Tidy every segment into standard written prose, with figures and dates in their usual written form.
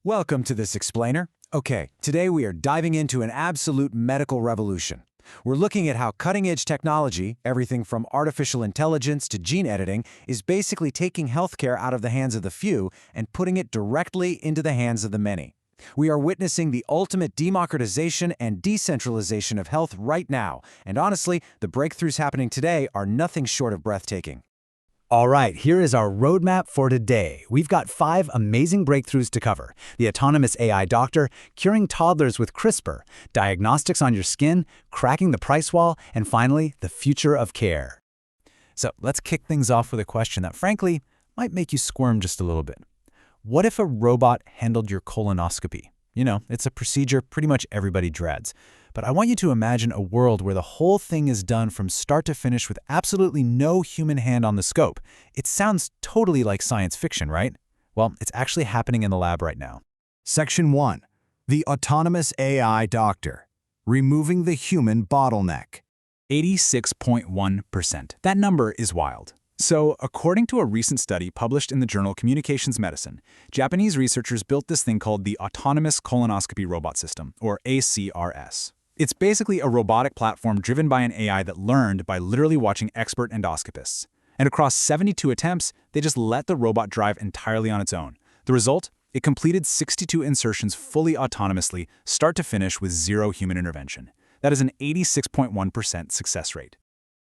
Welcome to this explainer. Okay, today we are diving into an absolute medical revolution. We're looking at how cutting-edge technology, everything from artificial intelligence to gene editing, is basically taking healthcare out of the hands of the few and putting it directly into the hands of the many. We are witnessing the ultimate democratization and decentralization of health right now, and honestly, the breakthroughs happening today are nothing short of breathtaking. All right, here is our roadmap for today. We've got 5 amazing breakthroughs to cover: the autonomous AI doctor, curing toddlers with CRISPR, diagnostics on your skin, cracking the price wall, and finally, the future of care. So let's kick things off with a question that, frankly, might make you squirm just a little bit. What if a robot handled your colonoscopy? You know, it's a procedure pretty much everybody dreads. But I want you to imagine a world where the whole thing is done from start to finish with absolutely no human hand on the scope. It sounds totally like science fiction, right? Well, it's actually happening in the lab right now. Section 1. The Autonomous AI Doctor. Removing the Human Bottleneck. 86.1%. That number is wild. So, according to a recent study published in the journal Communications Medicine, Japanese researchers built this thing called the Autonomous Colonoscopy Robot System, or ACRS. It's basically a robotic platform driven by an AI that learned by literally watching expert endoscopists. And across 72 attempts, they just let the robot drive entirely on its own. The result? It completed 62 insertions fully autonomously, start to finish with zero human intervention. That is an 86.1% success rate.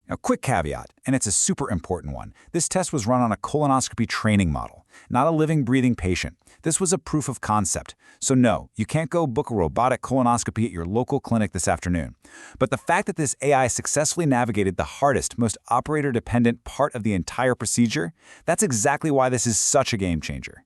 Now, quick caveat, and it's a super important one. This test was run on a colonoscopy training model, not a living, breathing patient. This was a proof of concept. So no, you can't go book a robotic colonoscopy at your local clinic this afternoon. But the fact that this AI successfully navigated the hardest, most operator-dependent part of the entire procedure, that's exactly why this is such a game changer.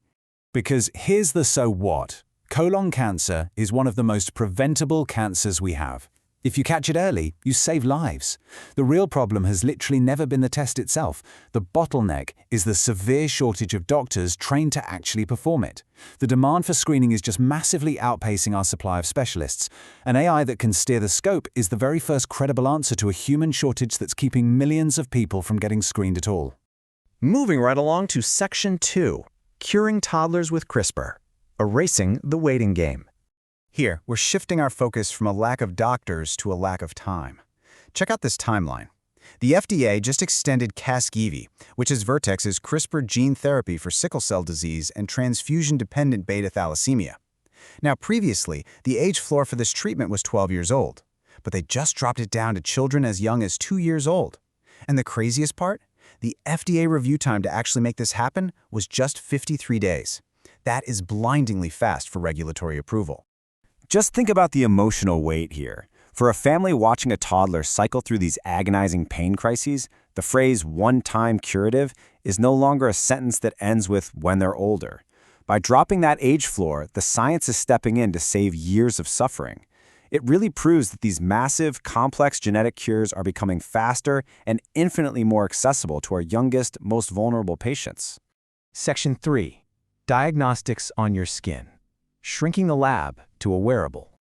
Because here's the so what. Colon cancer is one of the most preventable cancers we have. If you catch it early, you save lives. The real problem has literally never been the test itself. The bottleneck is the severe shortage of doctors trained to actually perform it. The demand for screening is just massively outpacing our supply of specialists. An AI that can steer the scope is the very first credible answer to a human shortage that's keeping millions of people from getting screened at all. Moving right along to Section 2, curing toddlers with CRISPR, erasing the waiting game. Here, we're shifting our focus from a lack of doctors to a lack of time. Check out this timeline. The FDA just extended Casgevy, which is Vertex's CRISPR gene therapy for sickle cell disease and transfusion-dependent beta thalassemia. Now, previously, the age floor for this treatment was 12 years old, but they just dropped it down to children as young as 2 years old. And the craziest part? The FDA review time to actually make this happen was just 53 days. That is blindingly fast for regulatory approval. Just think about the emotional weight here. For a family watching a toddler cycle through these agonizing pain crises, the phrase one-time curative is no longer a sentence that ends with when they're older. By dropping that age floor, the science is stepping in to save years of suffering. It really proves that these massive, complex genetic cures are becoming faster and infinitely more accessible to our youngest, most vulnerable patients. Section 3. Diagnostics on your skin. Shrinking the lab to a wearable.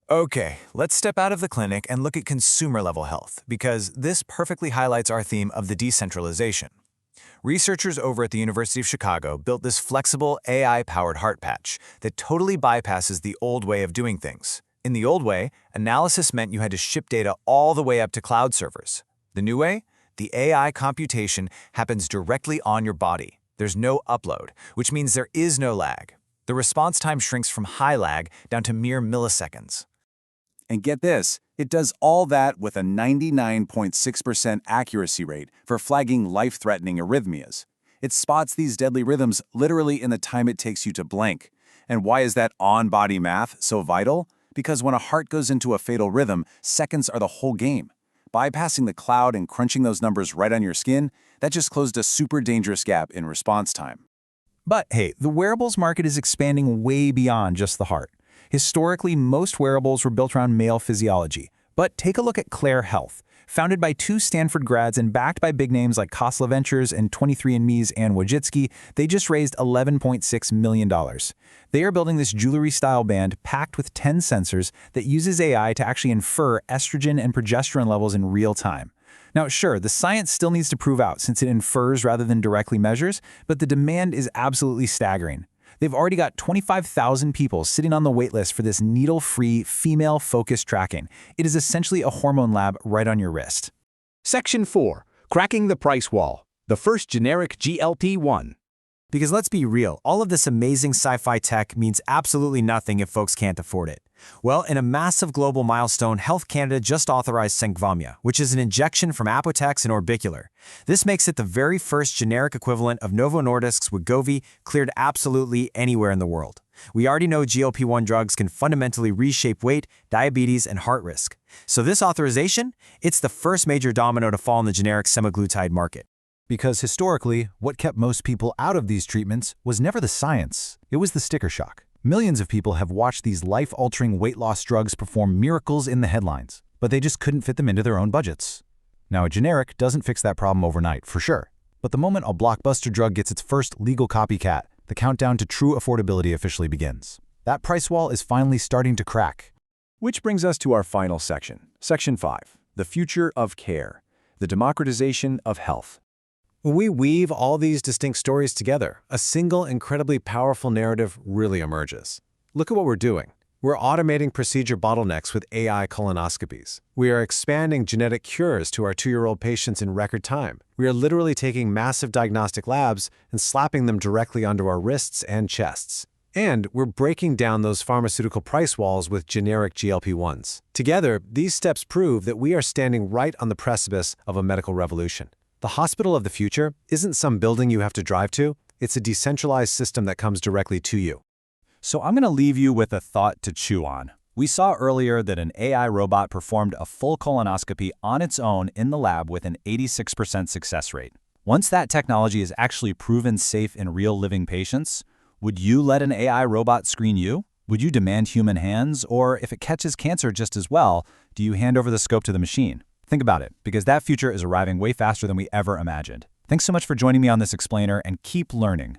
Okay, let's step out of the clinic and look at consumer-level health, because this perfectly highlights our theme of the decentralization. Researchers over at the University of Chicago built this flexible AI-powered heart patch that totally bypasses the old way of doing things. In the old way, analysis meant you had to ship data all the way up to cloud servers. The new way? The AI computation happens directly on your body. There's no upload, which means there is no lag. The response time shrinks from high lag down to mere milliseconds. And get this, it does all that with a 99.6% accuracy rate for flagging life-threatening arrhythmias. It spots these deadly rhythms literally in the time it takes you to blink. And why is that on-body math so vital? Because when a heart goes into a fatal rhythm, seconds are the whole game. Bypassing the cloud and crunching those numbers right on your skin, that just closed a super dangerous gap in response time. But hey, the wearables market is expanding way beyond just the heart. Historically, most wearables were built around male physiology. But take a look at Clare Health. Founded by 2 Stanford grads and backed by big names like Khosla Ventures and 23andMe's Ann Wojcicki, they just raised $11.6 million. They are building this jewelry-style band packed with 10 sensors that uses AI to actually infer estrogen and progesterone levels in real time. Now, sure, the science still needs to prove out since it infers rather than directly measures, but the demand is absolutely staggering. They've already got 25,000 people sitting on the waitlist for this needle-free, female-focused tracking. It is essentially a hormone lab right on your wrist. Section 4. Cracking the price wall. The first generic GLP-1. Because let's be real, all of this amazing sci-fi tech means absolutely nothing if folks can't afford it. Well, in a massive global milestone, Health Canada just authorized Sengvamya, which is an injection from Apotex and Orbicular. This makes it the very first generic equivalent of Novo Nordisk's Wegovy, cleared absolutely anywhere in the world. We already know GLP-1 drugs can fundamentally reshape weight, diabetes, and heart risk. So this authorization, it's the first major domino to fall in the generic semaglutide market. Because historically, what kept most people out of these treatments was never the science, it was the sticker shock. Millions of people have watched these life-altering weight loss drugs perform miracles in the headlines, but they just couldn't fit them into their own budgets. Now, a generic doesn't fix that problem overnight, for sure. But the moment a blockbuster drug gets its first legal copycat, the countdown to true affordability officially begins. That price wall is finally starting to crack. Which brings us to our final section, Section 5, the future of care, the democratization of health. When we weave all these distinct stories together, a single incredibly powerful narrative really emerges. Look at what we're doing. We're automating procedure bottlenecks with AI colonoscopies. We are expanding genetic cures to our 2-year-old patients in record time. We are literally taking massive diagnostic labs and slapping them directly onto our wrists and chests. And we're breaking down those pharmaceutical price walls with generic GLP-1s. Together, these steps prove that we are standing right on the precipice of a medical revolution. The hospital of the future isn't some building you have to drive to. It's a decentralized system that comes directly to you. So I'm going to leave you with a thought to chew on. We saw earlier that an AI robot performed a full colonoscopy on its own in the lab with an 86% success rate. Once that technology is actually proven safe in real living patients, would you let an AI robot screen you? Would you demand human hands? Or if it catches cancer just as well, do you hand over the scope to the machine? Think about it, because that future is arriving way faster than we ever imagined. Thanks so much for joining me on this explainer, and keep learning.